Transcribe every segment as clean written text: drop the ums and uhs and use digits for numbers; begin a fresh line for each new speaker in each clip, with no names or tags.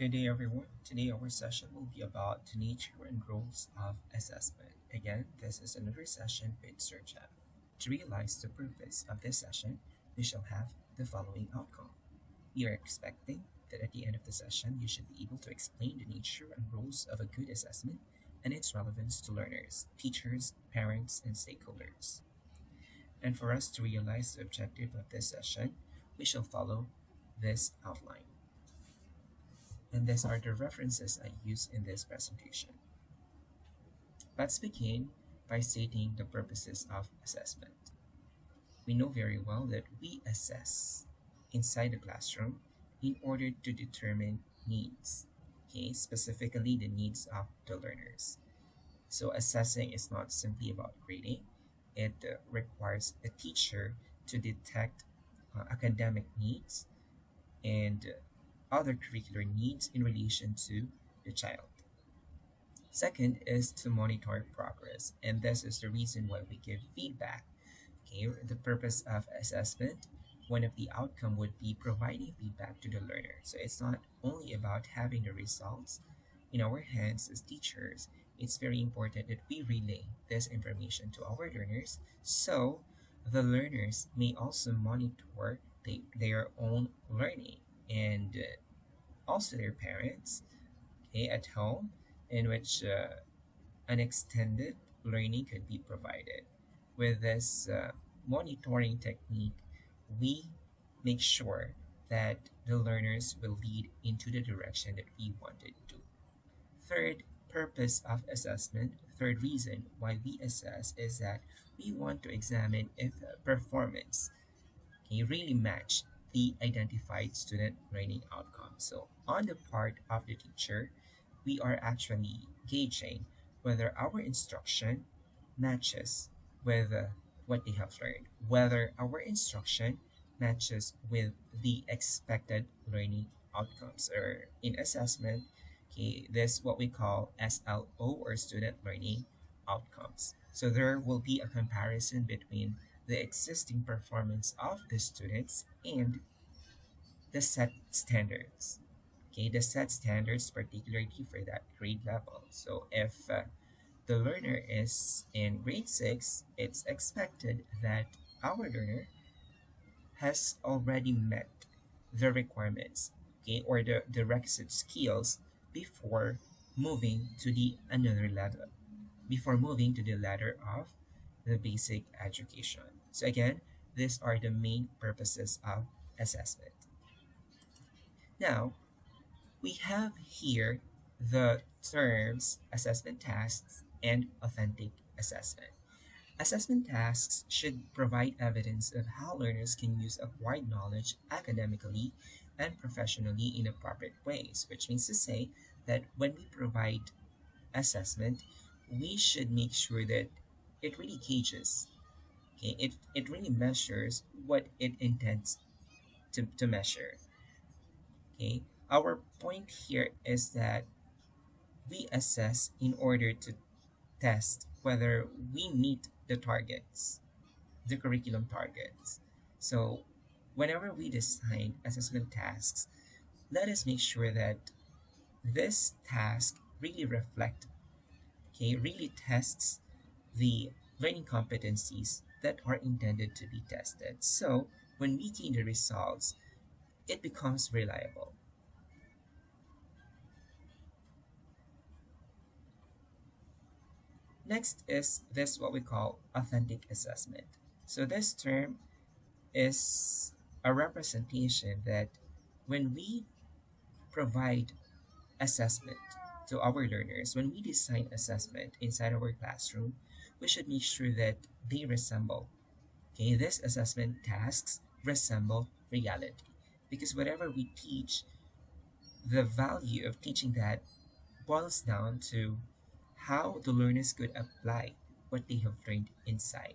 Good day, everyone. Today, our session will be about the nature and roles of assessment. Again, this is another session with Sir Jeff. To realize the purpose of this session, we shall have the following outcome. We are expecting that at the end of the session, you should be able to explain the nature and roles of a good assessment and its relevance to learners, teachers, parents, and stakeholders. And for us to realize the objective of this session, we shall follow this outline. And these are the references I use in this presentation. Let's begin by stating the purposes of assessment. We know very well that we assess inside the classroom in order to determine needs, okay, specifically the needs of the learners. So assessing is not simply about grading. It requires a teacher to detect academic needs and other curricular needs in relation to the child. Second is to monitor progress, and this is the reason why we give feedback. Okay, the purpose of assessment, one of the outcome would be providing feedback to the learner. So it's not only about having the results in our hands as teachers. It's very important that we relay this information to our learners so the learners may also monitor their own learning and also their parents, okay, at home, in which an extended learning could be provided. With this monitoring technique, we make sure that the learners will lead into the direction that we wanted to. Third purpose of assessment, third reason why we assess is that we want to examine if performance can really match the identified student learning outcomes. So, on the part of the teacher, we are actually gauging whether our instruction matches with what they have learned, whether our instruction matches with the expected learning outcomes. Or in assessment, okay, this what we call SLO or student learning outcomes. So there will be a comparison between the existing performance of the students and the set standards. Okay, the set standards particularly for that grade level. So if the learner is in grade 6, it's expected that our learner has already met the requirements, okay, or the requisite skills before moving to the another level, before moving to the ladder of the basic education. So again, these are the main purposes of assessment. Now, we have here the terms assessment tasks and authentic assessment. Assessment tasks should provide evidence of how learners can use acquired knowledge academically and professionally in appropriate ways, which means to say that when we provide assessment, we should make sure that it really gauges, okay, it really measures what it intends to measure. Okay, our point here is that we assess in order to test whether we meet the targets, the curriculum targets. So whenever we design assessment tasks, let us make sure that this task really reflect, okay, really tests the learning competencies that are intended to be tested. So when we gain the results, it becomes reliable. Next is this what we call authentic assessment. So this term is a representation that when we provide assessment to our learners, when we design assessment inside our classroom, we should make sure that they resemble, okay, these assessment tasks resemble reality. Because whatever we teach, the value of teaching that boils down to how the learners could apply what they have learned inside.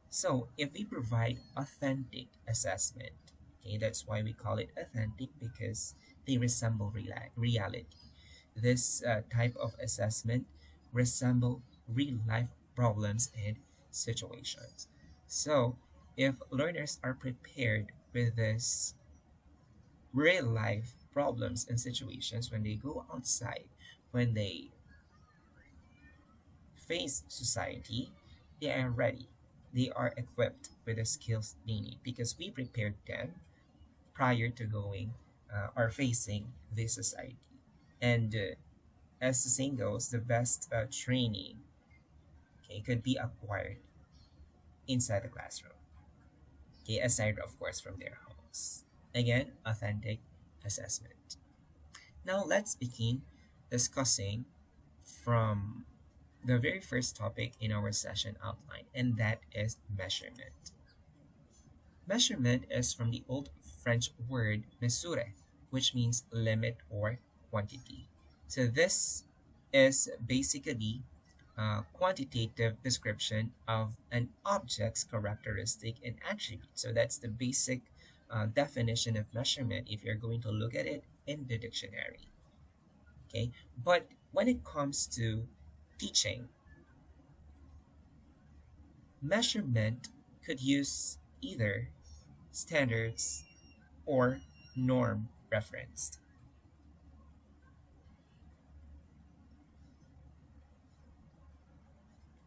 So if we provide authentic assessment, okay, that's why we call it authentic because they resemble reality. This type of assessment resemble real life problems and situations. So if learners are prepared with this real life problems and situations, when they go outside, when they face society, they are ready. They are equipped with the skills they need because we prepared them prior to going or facing this society. And as the saying goes, the best training, okay, could be acquired inside the classroom, okay, aside, of course, from their homes. Again, authentic assessment. Now, let's begin discussing from the very first topic in our session outline, and that is measurement. Measurement is from the old French word mesure, which means limit or quantity. So this is basically a quantitative description of an object's characteristic and attribute. So that's the basic definition of measurement if you're going to look at it in the dictionary. Okay, but when it comes to teaching, measurement could use either standards or norm referenced.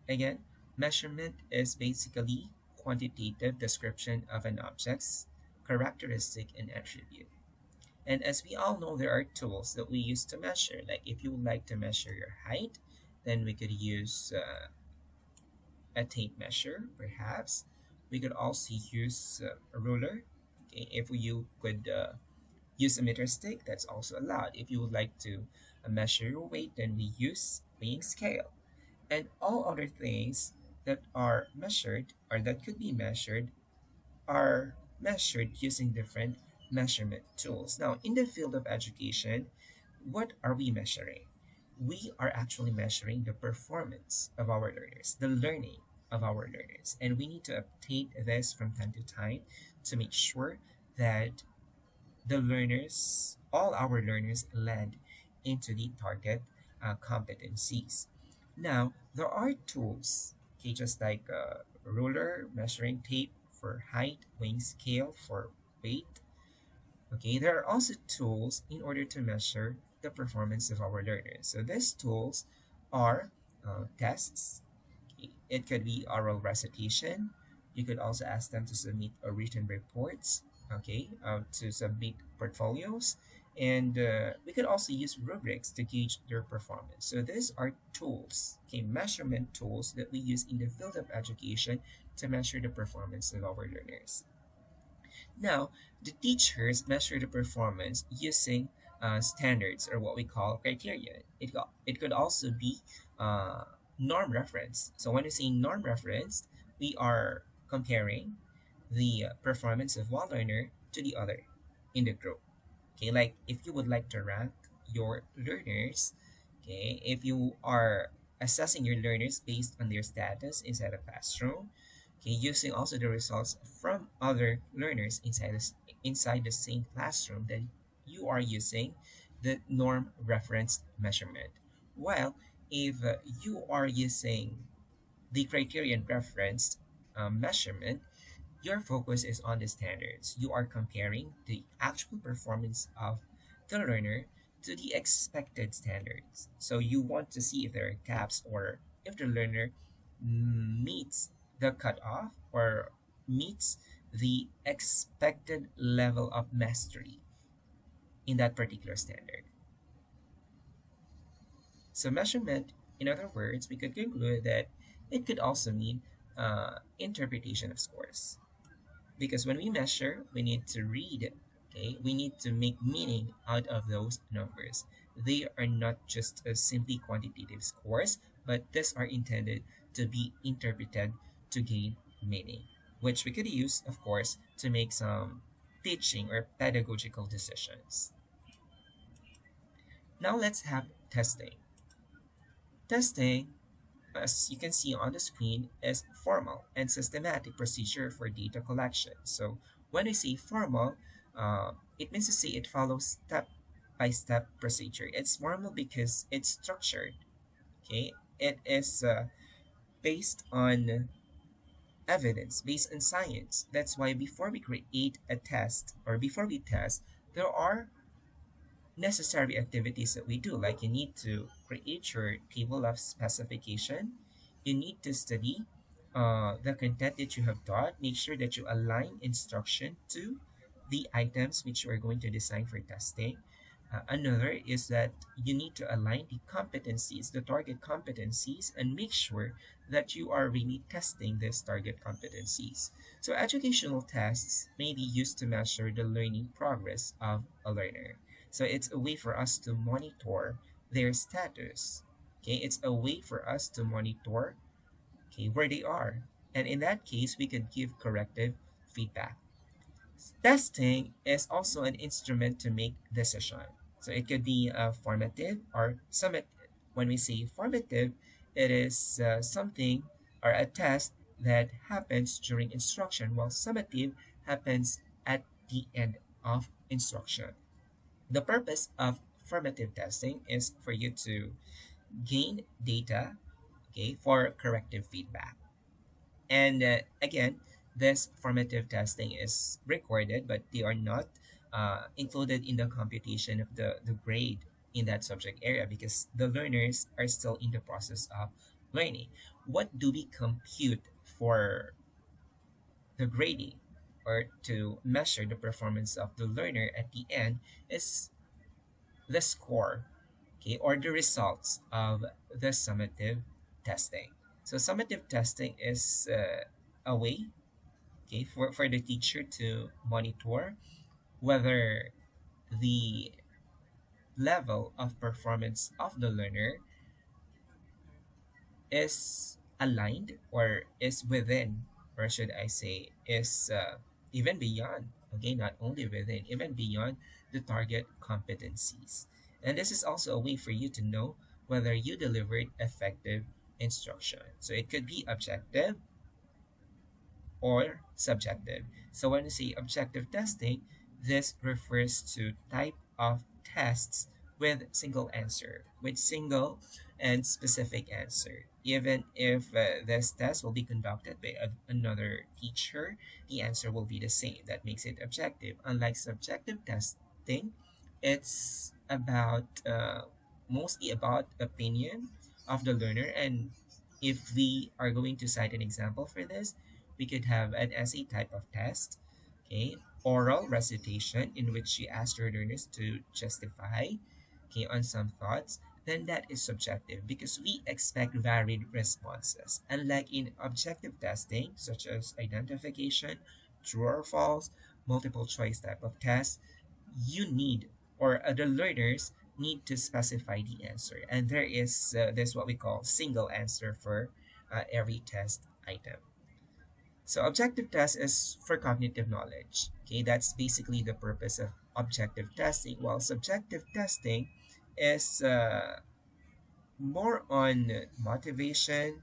Again, measurement is basically quantitative description of an object's characteristic and attribute. And as we all know, there are tools that we use to measure. Like if you would like to measure your height, then we could use a tape measure, perhaps. We could also use a ruler. Okay, if you could use a meter stick, that's also allowed. If you would like to measure your weight, then we use weighing scale. And all other things that are measured or that could be measured are measured using different measurement tools. Now, in the field of education, what are we measuring? We are actually measuring the performance of our learners, the learning of our learners. And we need to update this from time to time to make sure that the learners, all our learners, land into the target competencies. Now, there are tools, okay, just like a ruler, measuring tape for height, weighing scale for weight. Okay, there are also tools in order to measure the performance of our learners. So these tools are tests. Okay, it could be oral recitation. You could also ask them to submit written reports, okay, to submit portfolios. And we could also use rubrics to gauge their performance. So these are tools, okay, measurement tools that we use in the field of education to measure the performance of our learners. Now, the teachers measure the performance using standards or what we call criteria. It could also be uh, norm reference. So when we say norm reference, we are comparing the performance of one learner to the other in the group. Okay, like if you would like to rank your learners, okay, if you are assessing your learners based on their status inside a classroom, okay, using also the results from other learners inside the same classroom, then you are using the norm reference measurement. While if you are using the criterion referenced measurement, your focus is on the standards. You are comparing the actual performance of the learner to the expected standards. So you want to see if there are gaps or if the learner meets the cutoff or meets the expected level of mastery in that particular standard. So measurement, in other words, we could conclude that it could also mean interpretation of scores. Because when we measure, we need to read, okay? We need to make meaning out of those numbers. They are not just simply quantitative scores, but these are intended to be interpreted to gain meaning, which we could use, of course, to make some teaching or pedagogical decisions. Now let's have testing. Testing, as you can see on the screen, is formal and systematic procedure for data collection. So when I say formal, it means to say it follows step-by-step procedure. It's formal because it's structured. Okay, it is based on evidence, based on science. That's why before we create a test or before we test, there are necessary activities that we do, like you need to create your table of specification, you need to study the content that you have taught, make sure that you align instruction to the items which you are going to design for testing. Another is that you need to align the competencies, the target competencies, and make sure that you are really testing these target competencies. So educational tests may be used to measure the learning progress of a learner. So it's a way for us to monitor their status. Okay, it's a way for us to monitor, okay, where they are. And in that case, we could give corrective feedback. Testing is also an instrument to make decision. So it could be formative or summative. When we say formative, it is something or a test that happens during instruction, while summative happens at the end of instruction. The purpose of formative testing is for you to gain data, okay, for corrective feedback. And again, this formative testing is recorded, but they are not included in the computation of the grade in that subject area because the learners are still in the process of learning. What do we compute for the grading or to measure the performance of the learner at the end is the score, okay, or the results of the summative testing. So summative testing is a way, okay, for the teacher to monitor whether the level of performance of the learner is aligned or is within, or should I say, is even beyond, okay, not only within, even beyond the target competencies. And this is also a way for you to know whether you delivered effective instruction. So it could be objective or subjective. So when we say objective testing, this refers to type of tests with single answer, with single and specific answer. Even if this test will be conducted by another teacher, the answer will be the same. That makes it objective. Unlike subjective testing, it's about mostly about opinion of the learner. And if we are going to cite an example for this, we could have an essay type of test, okay, oral recitation in which you ask your learners to justify, okay, on some thoughts, then that is subjective because we expect varied responses. Unlike in objective testing, such as identification, true or false, multiple choice type of test, you need or the learners need to specify the answer. And there is this what we call single answer for every test item. So objective test is for cognitive knowledge. Okay, that's basically the purpose of objective testing. While subjective testing is more on motivation,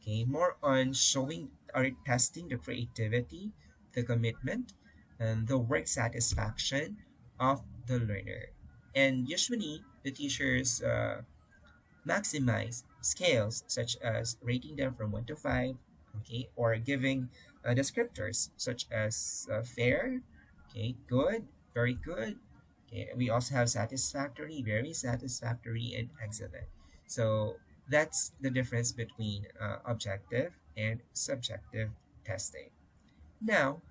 okay, more on showing or testing the creativity, the commitment, and the work satisfaction of the learner. And usually the teachers maximize scales such as rating them from 1 to 5, okay, or giving descriptors such as fair, okay, good, very good. Okay, we also have satisfactory, very satisfactory, and excellent. So that's the difference between objective and subjective testing. Now,